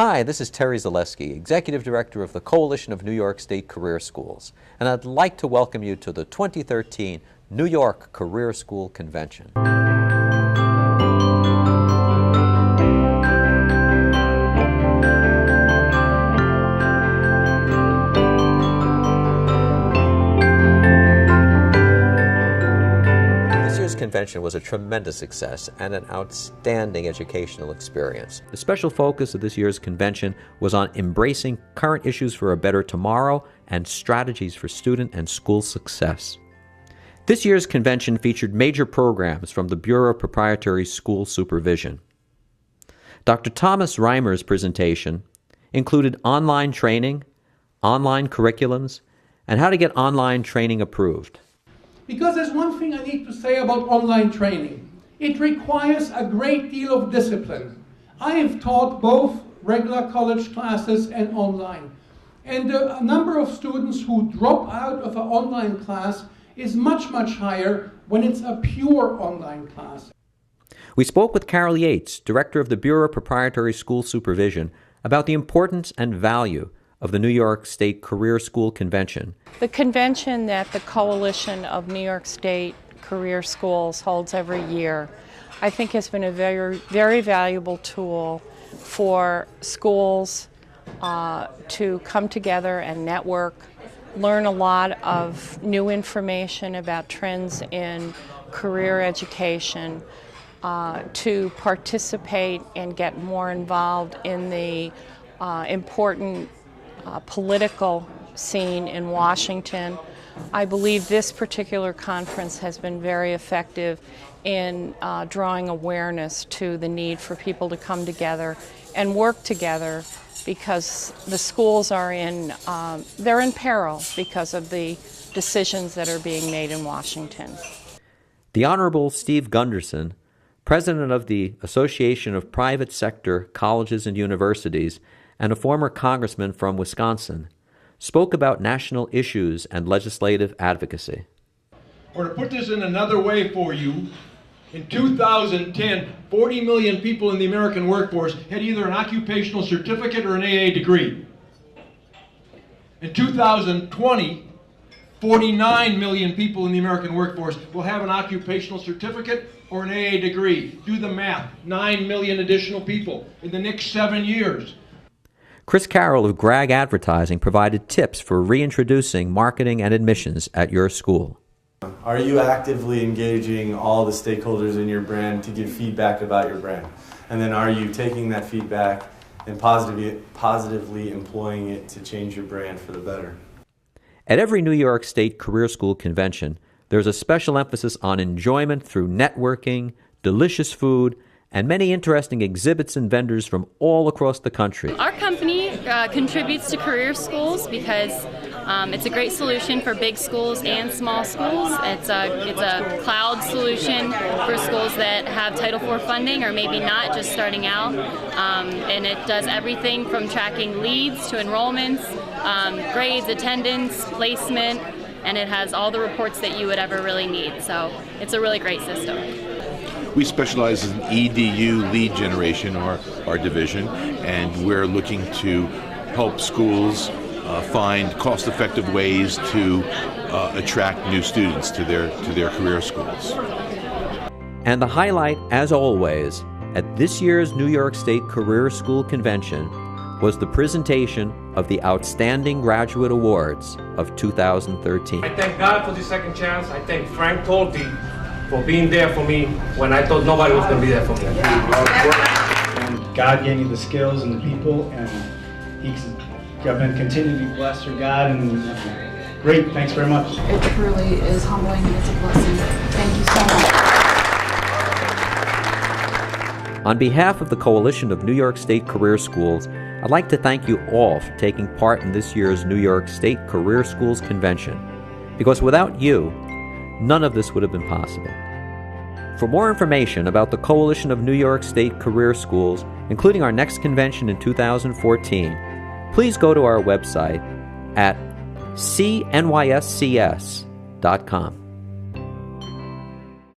Hi, this is Terry Zaleski, Executive Director of the Coalition of New York State Career Schools, and I'd like to welcome you to the 2013 New York Career School Convention. Convention was a tremendous success and an outstanding educational experience. The special focus of this year's convention was on embracing current issues for a better tomorrow and strategies for student and school success. This year's convention featured major programs from the Bureau of Proprietary School Supervision. Dr. Thomas Reimer's presentation included online training, online curriculums, and how to get online training approved. Because there's one thing I need to say about online training. It requires a great deal of discipline. I have taught both regular college classes and online. And the number of students who drop out of an online class is much, much higher when it's a pure online class. We spoke with Carol Yates, Director of the Bureau of Proprietary School Supervision, about the importance and value of the New York State Career School Convention. The convention that the Coalition of New York State Career Schools holds every year, I think has been a very, very valuable tool for schools to come together and network, learn a lot of new information about trends in career education, to participate and get more involved in the important political scene in Washington. I believe this particular conference has been very effective in drawing awareness to the need for people to come together and work together, because the schools are they're in peril because of the decisions that are being made in Washington. The Honorable Steve Gunderson, President of the Association of Private Sector Colleges and Universities, and a former congressman from Wisconsin, spoke about national issues and legislative advocacy. Or to put this in another way for you, in 2010, 40 million people in the American workforce had either an occupational certificate or an AA degree. In 2020, 49 million people in the American workforce will have an occupational certificate or an AA degree. Do the math, 9 million additional people in the next 7 years. Chris Carroll of Grag Advertising provided tips for reintroducing marketing and admissions at your school. Are you actively engaging all the stakeholders in your brand to give feedback about your brand? And then are you taking that feedback and positively employing it to change your brand for the better? At every New York State Career School Convention, there's a special emphasis on enjoyment through networking, delicious food, and many interesting exhibits and vendors from all across the country. Our company contributes to career schools because it's a great solution for big schools and small schools. It's a cloud solution for schools that have Title IV funding or maybe not, just starting out. And it does everything from tracking leads to enrollments, grades, attendance, placement, and it has all the reports that you would ever really need. So it's a really great system. We specialize in EDU lead generation, our division, and we're looking to help schools find cost-effective ways to attract new students to their career schools. And the highlight, as always, at this year's New York State Career School Convention was the presentation of the Outstanding Graduate Awards of 2013. I thank God for the second chance. I thank Frank Tolte for being there for me when I thought nobody was going to be there for me. And God gave me the skills and the people, and I've been continuing to be blessed through God, and great, thanks very much. It truly is humbling and it's a blessing. Thank you so much. On behalf of the Coalition of New York State Career Schools, I'd like to thank you all for taking part in this year's New York State Career Schools Convention, because without you, none of this would have been possible. For more information about the Coalition of New York State Career Schools, including our next convention in 2014, please go to our website at cnyscs.com.